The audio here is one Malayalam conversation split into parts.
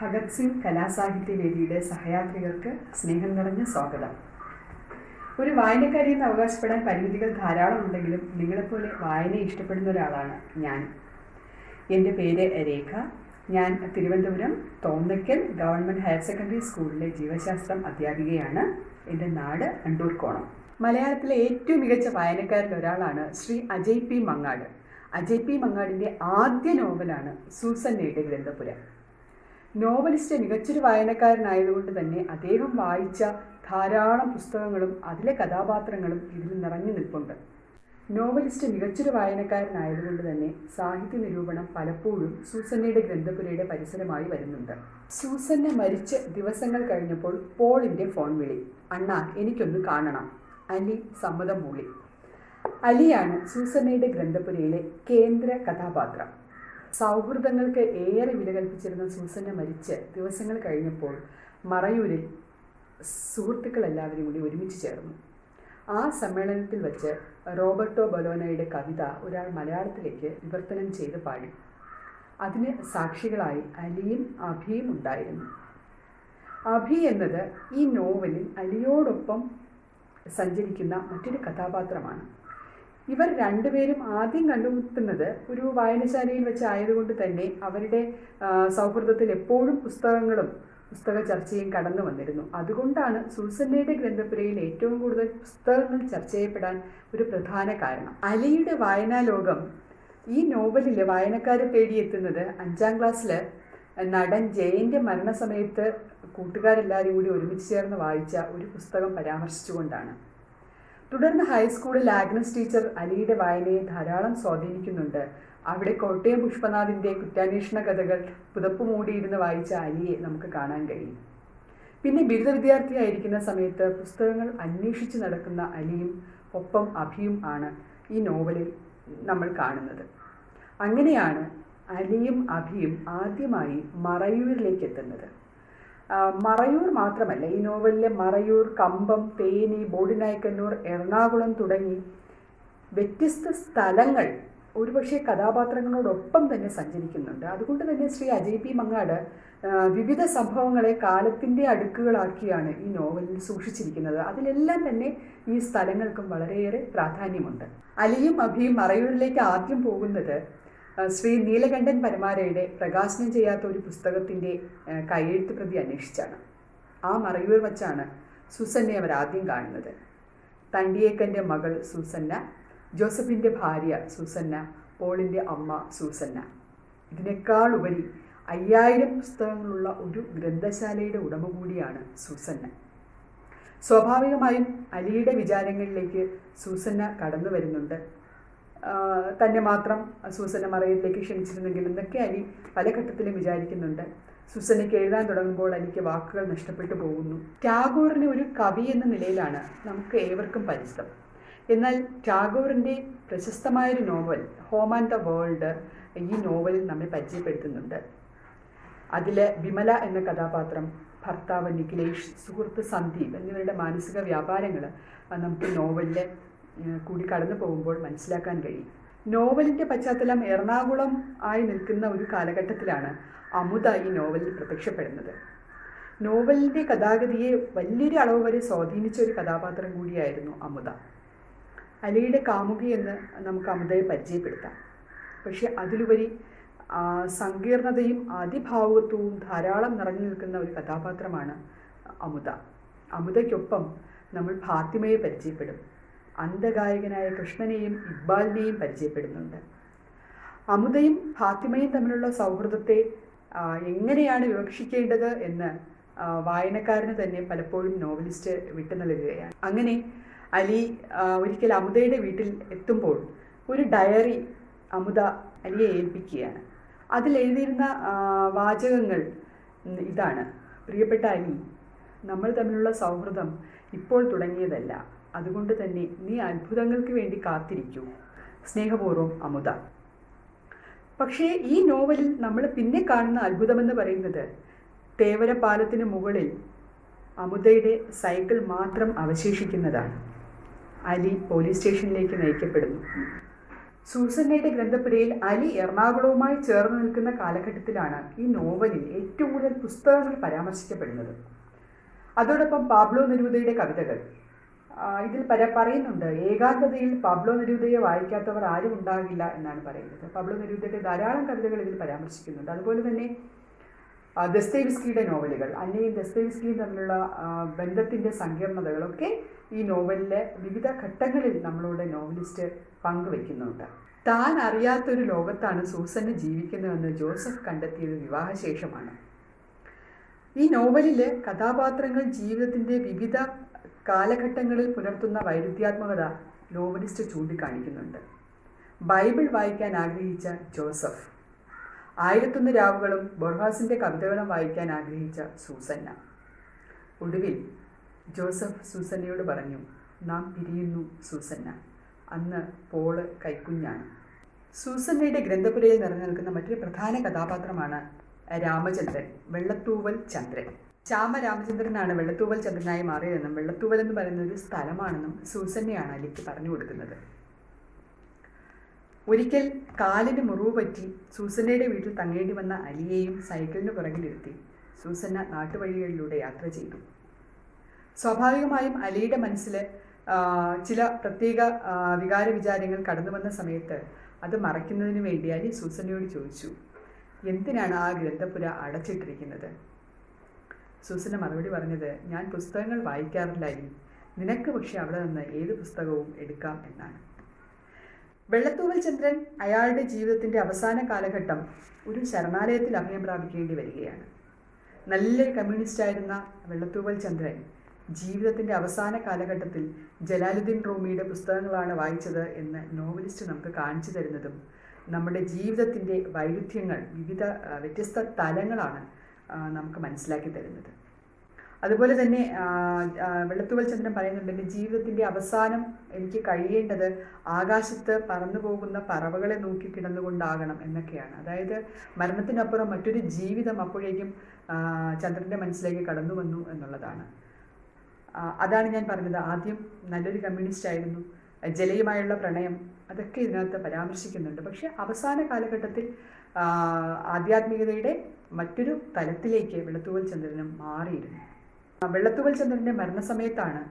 ഭഗത് സിംഗ് കലാസാഹിത്യവേദിയുടെ സഹയാത്രികർക്ക് സ്നേഹം നിറഞ്ഞ സ്വാഗതം. ഒരു വായനക്കാരിയെന്ന് അവകാശപ്പെടാൻ പരിമിതികൾ ധാരാളം ഉണ്ടെങ്കിലും നിങ്ങളെപ്പോലെ വായനയെ ഇഷ്ടപ്പെടുന്ന ഒരാളാണ് ഞാൻ. എൻ്റെ പേര് രേഖ. ഞാൻ Thiruvananthapuram Thonnakkal government higher secondary സ്കൂളിലെ ജീവശാസ്ത്രം അധ്യാപികയാണ്. എൻ്റെ നാട് അണ്ടൂർക്കോണം. മലയാളത്തിലെ ഏറ്റവും മികച്ച വായനക്കാരിൽ ഒരാളാണ് ശ്രീ അജയ് പി മങ്ങാട്. അജയ് പി മങ്ങാടിൻ്റെ ആദ്യ നോവലാണ് സൂസന്നയുടെ ഗ്രന്ഥപുര. നോവലിസ്റ്റ് മികച്ചൊരു വായനക്കാരനായതുകൊണ്ട് തന്നെ അദ്ദേഹം വായിച്ച ധാരാളം പുസ്തകങ്ങളും അതിലെ കഥാപാത്രങ്ങളും ഇതിൽ നിറഞ്ഞു നിൽപ്പുണ്ട്. നോവലിസ്റ്റ് മികച്ചൊരു വായനക്കാരനായതുകൊണ്ട് തന്നെ സാഹിത്യ നിരൂപണം പലപ്പോഴും സൂസന്നയുടെ ഗ്രന്ഥപുരയുടെ പരിസരമായി വരുന്നുണ്ട്. സൂസന്ന മരിച്ച് ദിവസങ്ങൾ കഴിഞ്ഞപ്പോൾ പോളിൻ്റെ ഫോൺ വിളി. അണ്ണാ, എനിക്കൊന്ന് കാണണം. അലി സമ്മതം മൂളി. അലിയാണ് സൂസന്നയുടെ ഗ്രന്ഥപുരയിലെ കേന്ദ്ര കഥാപാത്രം. സൗഹൃദങ്ങൾക്ക് ഏറെ വില കൽപ്പിച്ചിരുന്ന സൂസന്ന മരിച്ച് ദിവസങ്ങൾ കഴിഞ്ഞപ്പോൾ മറയൂരിൽ സുഹൃത്തുക്കളെല്ലാവരും കൂടി ഒരുമിച്ച് ചേർന്നു. ആ സമ്മേളനത്തിൽ വച്ച് റോബർട്ടോ ബൊലോനയുടെ കവിത ഒരാൾ മലയാളത്തിലേക്ക് വിവർത്തനം ചെയ്ത് പാടി. അതിന് സാക്ഷികളായി അലിയും അഭിയും ഉണ്ടായിരുന്നു. അഭി എന്നത് ഈ നോവലിൽ അലിയോടൊപ്പം സഞ്ചരിക്കുന്ന മറ്റൊരു കഥാപാത്രമാണ്. ഇവർ രണ്ടുപേരും ആദ്യം കണ്ടുമുട്ടുന്നത് ഒരു വായനശാലയിൽ വെച്ചായതുകൊണ്ട് തന്നെ അവരുടെ സൗഹൃദത്തിൽ എപ്പോഴും പുസ്തക ചർച്ചയും കടന്നു വന്നിരുന്നു. അതുകൊണ്ടാണ് സൂസന്നയുടെ ഗ്രന്ഥപുരയിൽ ഏറ്റവും കൂടുതൽ പുസ്തകങ്ങൾ ചർച്ച ചെയ്യപ്പെടാൻ ഒരു പ്രധാന കാരണം. അലിയുടെ വായനാ ലോകം ഈ നോവലിൽ വായനക്കാരെ തേടിയെത്തുന്നത് 5ാം ക്ലാസ്സിൽ നടൻ ജയൻ്റെ മരണസമയത്ത് കൂട്ടുകാരെല്ലാവരും കൂടി ഒരുമിച്ച് ചേർന്ന് വായിച്ച ഒരു പുസ്തകം പരാമർശിച്ചുകൊണ്ടാണ്. തുടർന്ന് ഹൈസ്കൂളിൽ ആഗ്നസ് ടീച്ചർ അലിയുടെ വായനയെ ധാരാളം സ്വാധീനിക്കുന്നുണ്ട്. അവിടെ കോട്ടയം പുഷ്പനാഥിൻ്റെ കുറ്റാന്വേഷണ കഥകൾ പുതപ്പ് മൂടിയിരുന്ന് വായിച്ച അലിയെ നമുക്ക് കാണാൻ കഴിയും. പിന്നെ ബിരുദ വിദ്യാർത്ഥിയായിരിക്കുന്ന സമയത്ത് പുസ്തകങ്ങൾ അന്വേഷിച്ച് നടക്കുന്ന അലിയും ഒപ്പം അഭിയും ആണ് ഈ നോവലിൽ നമ്മൾ കാണുന്നത്. അങ്ങനെയാണ് അലിയും അഭിയും ആദ്യമായി മറയൂരിലേക്ക് എത്തുന്നത്. മറയൂർ മാത്രമല്ല, ഈ നോവലിലെ മറയൂർ, കമ്പം, തേനി, ബോഡിനായ്ക്കന്നൂർ, എറണാകുളം തുടങ്ങി വ്യത്യസ്ത സ്ഥലങ്ങൾ ഒരുപക്ഷെ കഥാപാത്രങ്ങളോടൊപ്പം തന്നെ സഞ്ചരിക്കുന്നുണ്ട്. അതുകൊണ്ട് തന്നെ ശ്രീ അജയ് പി മങ്ങാട് വിവിധ സംഭവങ്ങളെ കാലത്തിൻ്റെ അടുക്കുകളാക്കിയാണ് ഈ നോവലിൽ സൂക്ഷിച്ചിരിക്കുന്നത്. അതിലെല്ലാം തന്നെ ഈ സ്ഥലങ്ങൾക്കും വളരെയേറെ പ്രാധാന്യമുണ്ട്. അലിയും അഭിയും മറയൂരിലേക്ക് ആദ്യം പോകുന്നത് ശ്രീ നീലകണ്ഠൻ പരമാരയുടെ പ്രകാശനം ചെയ്യാത്ത ഒരു പുസ്തകത്തിൻ്റെ കയ്യെഴുത്ത് പ്രതി അന്വേഷിച്ചാണ്. ആ മറയൂർ വച്ചാണ് സൂസന്നയെ അവർ ആദ്യം കാണുന്നത്. തണ്ടിയേക്കൻ്റെ മകൾ സൂസന്ന, ജോസഫിൻ്റെ ഭാര്യ സൂസന്ന, പോളിൻ്റെ അമ്മ സൂസന്ന. ഇതിനേക്കാൾ ഉപരി 5000 പുസ്തകങ്ങളുള്ള ഒരു ഗ്രന്ഥശാലയുടെ ഉടമ കൂടിയാണ് സൂസന്ന. സ്വാഭാവികമായും അലിയുടെ വിചാരങ്ങളിലേക്ക് സൂസന്ന കടന്നു വരുന്നുണ്ട്. തന്നെ മാത്രം സൂസന്ന മറയൂരിലേക്ക് ക്ഷണിച്ചിരുന്നെങ്കിൽ എന്നൊക്കെ അലി പല ഘട്ടത്തിലും വിചാരിക്കുന്നുണ്ട്. സൂസന്നയ്ക്ക് എഴുതാൻ തുടങ്ങുമ്പോൾ അലിക്ക് വാക്കുകൾ നഷ്ടപ്പെട്ടു പോകുന്നു. ടാഗോറിനെ ഒരു കവി എന്ന നിലയിലാണ് നമുക്ക് ഏവർക്കും പരിചിതം. എന്നാൽ ടാഗോറിൻ്റെ പ്രശസ്തമായൊരു novel home and the world ഈ നോവലിൽ നമ്മെ പരിചയപ്പെടുത്തുന്നുണ്ട്. അതിൽ വിമല എന്ന കഥാപാത്രം, ഭർത്താവ് നിഖിലേഷ്, സുഹൃത്ത് സന്ദീപ് എന്നിവരുടെ മാനസിക വ്യാപാരങ്ങൾ നമുക്ക് നോവലിൽ കൂടി കടന്നു പോകുമ്പോൾ മനസ്സിലാക്കാൻ കഴിയും. നോവലിൻ്റെ പശ്ചാത്തലം എറണാകുളം ആയി നിൽക്കുന്ന ഒരു കാലഘട്ടത്തിലാണ് അമുദ ഈ നോവലിൽ പ്രത്യക്ഷപ്പെടുന്നത്. നോവലിൻ്റെ കഥാഗതിയെ വലിയൊരു അളവ് വരെ സ്വാധീനിച്ച ഒരു കഥാപാത്രം കൂടിയായിരുന്നു അമുദ. അലിയുടെ കാമുകി എന്ന് നമുക്ക് അമുദയെ പരിചയപ്പെടുത്താം. പക്ഷെ അതിലുപരി സങ്കീർണതയും അതിഭാവുകത്വവും ധാരാളം നിറഞ്ഞു നിൽക്കുന്ന ഒരു കഥാപാത്രമാണ് അമുദ. അമുദയ്ക്കൊപ്പം നമ്മൾ ഫാത്തിമയെ പരിചയപ്പെടും. അന്ധഗായകനായ കൃഷ്ണനെയും ഇക്ബാലിനെയും പരിചയപ്പെടുന്നുണ്ട്. അമുദയും ഫാത്തിമയും തമ്മിലുള്ള സൗഹൃദത്തെ എങ്ങനെയാണ് വിവക്ഷിക്കേണ്ടത് എന്ന് വായനക്കാരന് തന്നെ പലപ്പോഴും നോവലിസ്റ്റ് വിട്ടു നൽകുകയാണ്. അങ്ങനെ അലി ഒരിക്കൽ അമുദയുടെ വീട്ടിൽ എത്തുമ്പോൾ ഒരു ഡയറി അമുദ അലിയെ ഏൽപ്പിക്കുകയാണ്. അതിലെഴുതിയിരുന്ന വാചകങ്ങൾ ഇതാണ്: പ്രിയപ്പെട്ട അലി, നമ്മൾ തമ്മിലുള്ള സൗഹൃദം ഇപ്പോൾ തുടങ്ങിയതല്ല. അതുകൊണ്ട് തന്നെ നീ അത്ഭുതങ്ങൾക്ക് വേണ്ടി കാത്തിരിക്കൂ. സ്നേഹപൂർവ്വം അമുദ. പക്ഷേ ഈ നോവലിൽ നമ്മൾ പിന്നെ കാണുന്ന അത്ഭുതമെന്ന് പറയുന്നത് തേവര പാലത്തിന് മുകളിൽ അമുദയുടെ സൈക്കിൾ മാത്രം അവശേഷിക്കുന്നതാണ്. അലി പോലീസ് സ്റ്റേഷനിലേക്ക് നയിക്കപ്പെടുന്നു. സൂസന്നയുടെ ഗ്രന്ഥപുരയിൽ അലി എറണാകുളവുമായി ചേർന്ന് നിൽക്കുന്ന കാലഘട്ടത്തിലാണ് ഈ നോവലിൽ ഏറ്റവും കൂടുതൽ പുസ്തകങ്ങൾ പരാമർശിക്കപ്പെടുന്നത്. അതോടൊപ്പം പാബ്ലോ നെരൂദയുടെ കവിതകൾ ഇതിൽ പറയുന്നുണ്ട്. ഏകാന്തതയിൽ പാബ്ലോ നെരൂദയെ വായിക്കാത്തവർ ആരും ഉണ്ടാകില്ല എന്നാണ് പറയുന്നത്. പാബ്ലോ നെരൂദയുടെ ധാരാളം കവിതകൾ ഇതിൽ പരാമർശിക്കുന്നുണ്ട്. അതുപോലെ തന്നെ ദസ്തേവിസ്കിയുടെ നോവലുകൾ, അന്നയും ദസ്തേവിസ്കിയും തമ്മിലുള്ള ബന്ധത്തിൻ്റെ സങ്കീർണതകളൊക്കെ ഈ നോവലിലെ വിവിധ ഘട്ടങ്ങളിൽ നമ്മളോട് നോവലിസ്റ്റ് പങ്കുവെക്കുന്നുണ്ട്. താൻ അറിയാത്തൊരു ലോകത്താണ് സൂസന് ജീവിക്കുന്നതെന്ന് ജോസഫ് കണ്ടെത്തിയത് വിവാഹശേഷമാണ്. ഈ നോവലിലെ കഥാപാത്രങ്ങൾ ജീവിതത്തിൻ്റെ വിവിധ കാലഘട്ടങ്ങളിൽ പുലർത്തുന്ന വൈരുദ്ധ്യാത്മകത നോവലിസ്റ്റ് ചൂണ്ടിക്കാണിക്കുന്നുണ്ട്. ബൈബിൾ വായിക്കാൻ ആഗ്രഹിച്ച ജോസഫ്, 1001 രാവുകളും ബൊർഹാസിൻ്റെ കവിതകളും വായിക്കാൻ ആഗ്രഹിച്ച സൂസന്ന. ഒടുവിൽ ജോസഫ് സൂസന്നയോട് പറഞ്ഞു, നാം പിരിയുന്നു സൂസന്ന. അന്ന് പോള് കൈക്കുഞ്ഞാണ്. സൂസന്നയുടെ ഗ്രന്ഥപുരയിൽ നിറഞ്ഞു നിൽക്കുന്ന മറ്റൊരു പ്രധാന കഥാപാത്രമാണ് രാമചന്ദ്രൻ, വെള്ളത്തൂവൽ ചന്ദ്രൻ. രാമചന്ദ്രനാണ് വെള്ളത്തൂവൽ ചന്ദ്രനായി മാറിയതെന്നും വെള്ളത്തൂവൽ എന്ന് പറയുന്ന ഒരു സ്ഥലമാണെന്നും സൂസന്നയാണ് അലിക്ക് പറഞ്ഞു കൊടുക്കുന്നത്. ഒരിക്കൽ കാലിന് മുറിവ് പറ്റി സൂസന്നയുടെ വീട്ടിൽ തങ്ങേണ്ടി വന്ന അലിയെയും സൈക്കിളിന് പുറകിലിരുത്തി സൂസന്ന നാട്ടുവഴികളിലൂടെ യാത്ര ചെയ്തു. സ്വാഭാവികമായും അലിയുടെ മനസ്സിൽ ചില പ്രത്യേക വികാര വിചാരങ്ങൾ കടന്നു വന്ന സമയത്ത് അത് മറയ്ക്കുന്നതിന് വേണ്ടി അലി സൂസന്നയോട് ചോദിച്ചു, എന്തിനാണ് ആ ഗ്രന്ഥപുര അടച്ചിട്ടിരിക്കുന്നത്? സൂസന്ന മറുപടി പറഞ്ഞത്, ഞാൻ പുസ്തകങ്ങൾ വായിക്കാറില്ല അലി, നിനക്ക് പക്ഷെ അവിടെ നിന്ന് ഏത് പുസ്തകവും എടുക്കാം എന്നാണ്. വെള്ളത്തൂവൽ ചന്ദ്രൻ അയാളുടെ ജീവിതത്തിൻ്റെ അവസാന കാലഘട്ടം ഒരു ശരണാലയത്തിൽ അഭയം പ്രാപിക്കേണ്ടി വരികയാണ്. നല്ലൊരു കമ്മ്യൂണിസ്റ്റായിരുന്ന വെള്ളത്തൂവൽ ചന്ദ്രൻ ജീവിതത്തിൻ്റെ അവസാന കാലഘട്ടത്തിൽ ജലാലുദ്ദീൻ റൂമിയുടെ പുസ്തകങ്ങളാണ് വായിച്ചത് എന്ന് നോവലിസ്റ്റ് നമുക്ക് കാണിച്ചു തരുന്നതും നമ്മുടെ ജീവിതത്തിൻ്റെ വൈരുദ്ധ്യങ്ങൾ, വിവിധ വ്യത്യസ്ത തലങ്ങളാണ് നമുക്ക് മനസ്സിലാക്കി തരുന്നത്. അതുപോലെ തന്നെ വെള്ളത്തൂവൽ ചന്ദ്രൻ പറയുന്നുണ്ട്, എൻ്റെ ജീവിതത്തിൻ്റെ അവസാനം എനിക്ക് കഴിയേണ്ടത് ആകാശത്ത് പറന്നു പോകുന്ന പറവകളെ നോക്കി കിടന്നുകൊണ്ടാകണം എന്നൊക്കെയാണ്. അതായത് മരണത്തിനപ്പുറം മറ്റൊരു ജീവിതം അപ്പോഴേക്കും ചന്ദ്രൻ്റെ മനസ്സിലേക്ക് കടന്നു വന്നു എന്നുള്ളതാണ്. അതാണ് ഞാൻ പറഞ്ഞത്, ആദ്യം നല്ലൊരു കമ്മ്യൂണിസ്റ്റ് ആയിരുന്നു, ജലയുമായുള്ള പ്രണയം, അതൊക്കെ ഇതിനകത്ത് പരാമർശിക്കുന്നുണ്ട്. പക്ഷെ അവസാന കാലഘട്ടത്തിൽ ആധ്യാത്മികതയുടെ മറ്റൊരു തലത്തിലേക്ക് വെള്ളത്തൂവൽ ചന്ദ്രനും മാറിയിരുന്നു. വെള്ളത്തൂവൽ ചന്ദ്രൻ്റെ മരണസമയത്താണ്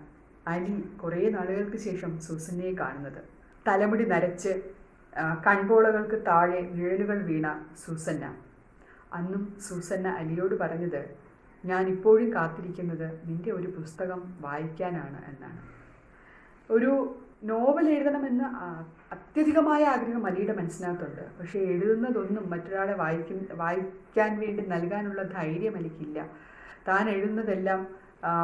അലി കുറേ നാളുകൾക്ക് ശേഷം സൂസന്നയെ കാണുന്നത്. തലമുടി നരച്ച് കൺപോളകൾക്ക് താഴെ നിഴലുകൾ വീണ സൂസന്ന. അന്നും സൂസന്ന അലിയോട് പറഞ്ഞത്, ഞാൻ ഇപ്പോഴും കാത്തിരിക്കുന്നത് നിൻ്റെ ഒരു പുസ്തകം വായിക്കാനാണ് എന്നാണ്. ഒരു നോവൽ എഴുതണമെന്ന് അത്യധികമായ ആഗ്രഹം അലിയുടെ മനസ്സിനകത്തുണ്ട്. പക്ഷേ എഴുതുന്നതൊന്നും മറ്റൊരാളെ വായിക്കാൻ വേണ്ടി നൽകാനുള്ള ധൈര്യം അലിക്കില്ല. താൻ എഴുതുന്നതെല്ലാം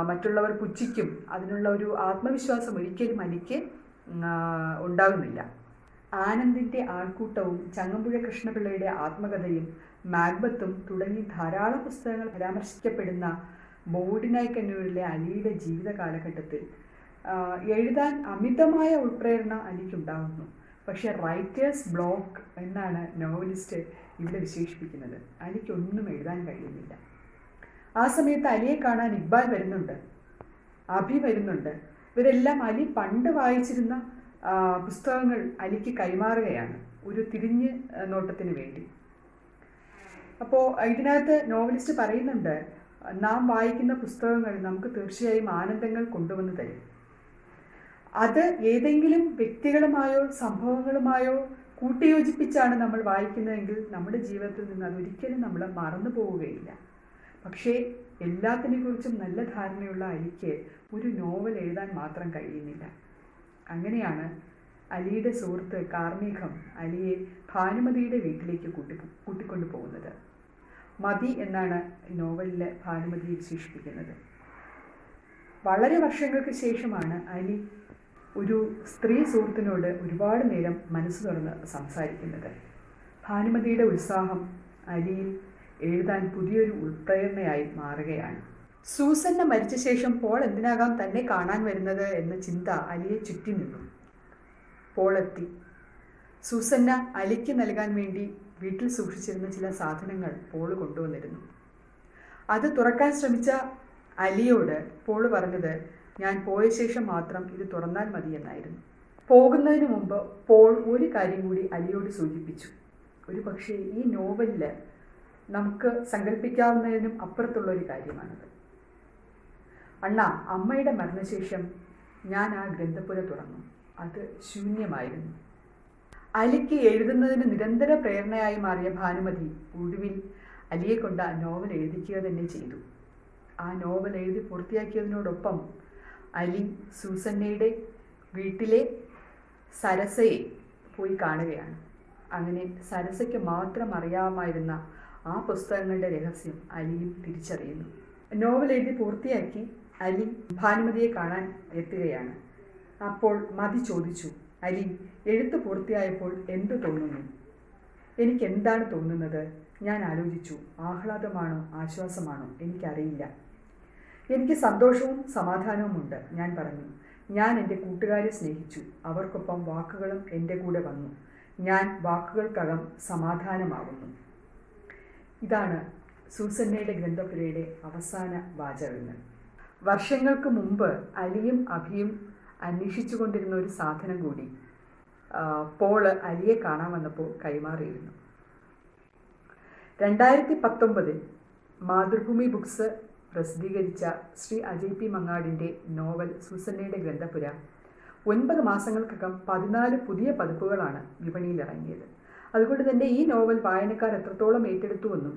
മറ്റുള്ളവർ പുച്ഛിക്കും, അതിനുള്ള ഒരു ആത്മവിശ്വാസം ഒരിക്കലും അലിക്ക് ഉണ്ടാകുന്നില്ല. ആനന്ദിൻ്റെ ആൾക്കൂട്ടവും ചങ്ങമ്പുഴ കൃഷ്ണപിള്ളയുടെ ആത്മകഥയും മാക്ബത്തും തുടങ്ങി ധാരാളം പുസ്തകങ്ങൾ പരാമർശിക്കപ്പെടുന്ന ബോഡിനായ്ക്കന്നൂരിലെ അലിയുടെ ജീവിത കാലഘട്ടത്തിൽ എഴുതാൻ അമിതമായ ഉൾപ്രേരണ അലിക്കുണ്ടാകുന്നു. പക്ഷേ റൈറ്റേഴ്സ് ബ്ലോക്ക് എന്നാണ് നോവലിസ്റ്റ് ഇവിടെ വിശേഷിപ്പിക്കുന്നത്. അലിക്കൊന്നും എഴുതാൻ കഴിയുന്നില്ല. ആ സമയത്ത് അലിയെ കാണാൻ ഇക്ബാൽ വരുന്നുണ്ട്, അഭി വരുന്നുണ്ട്. ഇവരെല്ലാം അലി പണ്ട് വായിച്ചിരുന്ന പുസ്തകങ്ങൾ അലിക്ക് കൈമാറുകയാണ് ഒരു തിരിഞ്ഞ് നോട്ടത്തിന് വേണ്ടി. അപ്പോൾ ഇതിനകത്ത് നോവലിസ്റ്റ് പറയുന്നുണ്ട്, നാം വായിക്കുന്ന പുസ്തകങ്ങൾ നമുക്ക് തീർച്ചയായും ആനന്ദങ്ങൾ കൊണ്ടുവന്ന് തരും. അത് ഏതെങ്കിലും വ്യക്തികളുമായോ സംഭവങ്ങളുമായോ കൂട്ടിയോജിപ്പിച്ചാണ് നമ്മൾ വായിക്കുന്നതെങ്കിൽ നമ്മുടെ ജീവിതത്തിൽ നിന്ന് അതൊരിക്കലും നമ്മൾ മറന്നു പോവുകയില്ല. പക്ഷേ എല്ലാത്തിനെക്കുറിച്ചും നല്ല ധാരണയുള്ള അലിക്ക് ഒരു നോവൽ എഴുതാൻ മാത്രം കഴിയുന്നില്ല. അങ്ങനെയാണ് അലിയുടെ സുഹൃത്ത് കാർമേഘം അലിയെ ഭാനുമതിയുടെ വീട്ടിലേക്ക് കൂട്ടിക്കൊണ്ടു പോകുന്നത്. മതി എന്നാണ് നോവലിലെ ഭാനുമതിയെ വിശേഷിപ്പിക്കുന്നത്. വളരെ വർഷങ്ങൾക്ക് ശേഷമാണ് അലി ഒരു സ്ത്രീ സുഹൃത്തിനോട് ഒരുപാട് നേരം മനസ്സ് തുറന്ന് സംസാരിക്കുന്നത്. ഭാനുമതിയുടെ ഉത്സാഹം അലിയിൽ എഴുതാൻ പുതിയൊരു ഉൾപ്രേരണയായി മാറുകയാണ്. സൂസന്ന മരിച്ച ശേഷം പോൾ എന്തിനാകാം തന്നെ കാണാൻ വരുന്നത് എന്ന ചിന്ത അലിയെ ചുറ്റി നിന്നു. പോൾ എത്തി. സൂസന്ന അലിക്ക് നൽകാൻ വേണ്ടി വീട്ടിൽ സൂക്ഷിച്ചിരുന്ന ചില സാധനങ്ങൾ പോൾ കൊണ്ടുവന്നിരുന്നു. അത് തുറക്കാൻ ശ്രമിച്ച അലിയോട് പോൾ പറഞ്ഞത്, ഞാൻ പോയ ശേഷം മാത്രം ഇത് തുറന്നാൽ മതി എന്നായിരുന്നു. പോകുന്നതിന് മുമ്പ് പോൾ ഒരു കാര്യം കൂടി അലിയോട് സൂചിപ്പിച്ചു. ഒരു പക്ഷേ ഈ നോവലിൽ നമുക്ക് സങ്കല്പിക്കാവുന്നതിനും അപ്പുറത്തുള്ളൊരു കാര്യമാണത്. അണ്ണ, അമ്മയുടെ മരണശേഷം ഞാൻ ആ ഗ്രന്ഥപ്പുര തുറന്നു. അത് ശൂന്യമായിരുന്നു. അലിക്ക് എഴുതുന്നതിന് നിരന്തര പ്രേരണയായി മാറിയ ഭാനുമതി ഒടുവിൽ അലിയെ കൊണ്ട് ആ നോവൽ എഴുതിക്കുക തന്നെ ചെയ്തു. ആ നോവൽ എഴുതി പൂർത്തിയാക്കിയതിനോടൊപ്പം അലി സൂസന്നയുടെ വീട്ടിലെ സരസയെ പോയി കാണുകയാണ്. അങ്ങനെ സരസയ്ക്ക് മാത്രം അറിയാമായിരുന്ന ആ പുസ്തകങ്ങളുടെ രഹസ്യം അലിയും തിരിച്ചറിയുന്നു. നോവൽ എഴുതി പൂർത്തിയാക്കി അലി ഭാനുമതിയെ കാണാൻ എത്തുകയാണ്. അപ്പോൾ മതി ചോദിച്ചു, അലി, എഴുത്ത് പൂർത്തിയായപ്പോൾ എന്തു തോന്നുന്നു? എനിക്ക് എന്താണ് തോന്നുന്നത്? ഞാൻ ആലോചിച്ചു. ആഹ്ലാദമാണോ ആശ്വാസമാണോ എനിക്കറിയില്ല. എനിക്ക് സന്തോഷവും സമാധാനവുമുണ്ട്. ഞാൻ പറഞ്ഞു. ഞാൻ എൻ്റെ കൂട്ടുകാരെ സ്നേഹിച്ചു. അവർക്കൊപ്പം വാക്കുകളും എൻ്റെ കൂടെ വന്നു. ഞാൻ വാക്കുകൾക്കകം സമാധാനമാകുന്നു. ഇതാണ് സൂസന്നയുടെ ഗ്രന്ഥപുരയുടെ അവസാന വാചകങ്ങൾ. വർഷങ്ങൾക്ക് മുമ്പ് അലിയും അഭിയും അന്വേഷിച്ചു കൊണ്ടിരുന്ന ഒരു സാധനം കൂടി പോള് അലിയെ കാണാൻ വന്നപ്പോൾ കൈമാറിയിരുന്നു. 2019 മാതൃഭൂമി ബുക്സ് പ്രസിദ്ധീകരിച്ച ശ്രീ അജയ് പി മങ്ങാടിൻ്റെ നോവൽ സൂസന്നയുടെ ഗ്രന്ഥപുര 9 മാസങ്ങൾക്കകം 14 പുതിയ പതിപ്പുകളാണ് വിപണിയിലിറങ്ങിയത്. അതുകൊണ്ട് തന്നെ ഈ നോവൽ വായനക്കാർ എത്രത്തോളം ഏറ്റെടുത്തുവെന്നും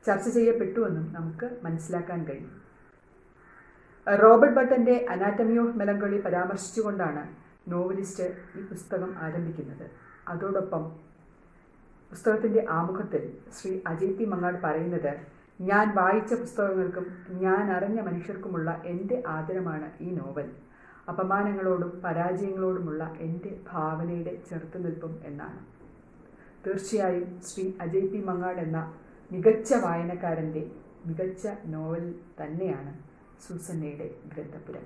ചർച്ച ചെയ്യപ്പെട്ടുവെന്നും നമുക്ക് മനസ്സിലാക്കാൻ കഴിയും. റോബർട്ട് ബട്ടൻ്റെ അനാറ്റമി ഓഫ് മെലങ്കളി പരാമർശിച്ചുകൊണ്ടാണ് നോവലിസ്റ്റ് ഈ പുസ്തകം ആരംഭിക്കുന്നത്. അതോടൊപ്പം പുസ്തകത്തിൻ്റെ ആമുഖത്തിൽ ശ്രീ അജയ് പി മങ്ങാട് പറയുന്നത്, ഞാൻ വായിച്ച പുസ്തകങ്ങൾക്കും ഞാൻ അറിഞ്ഞ മനുഷ്യർക്കുമുള്ള എൻ്റെ ആദരമാണ് ഈ നോവൽ, അപമാനങ്ങളോടും പരാജയങ്ങളോടുമുള്ള എൻ്റെ ഭാവനയുടെ ചെറുത്തുനിൽപ്പും എന്നാണ്. തീർച്ചയായും ശ്രീ അജയ് പി മങ്ങാട് എന്ന മികച്ച വായനക്കാരൻ്റെ മികച്ച നോവൽ തന്നെയാണ് സൂസന്നയുടെ ഗ്രന്ഥപുര.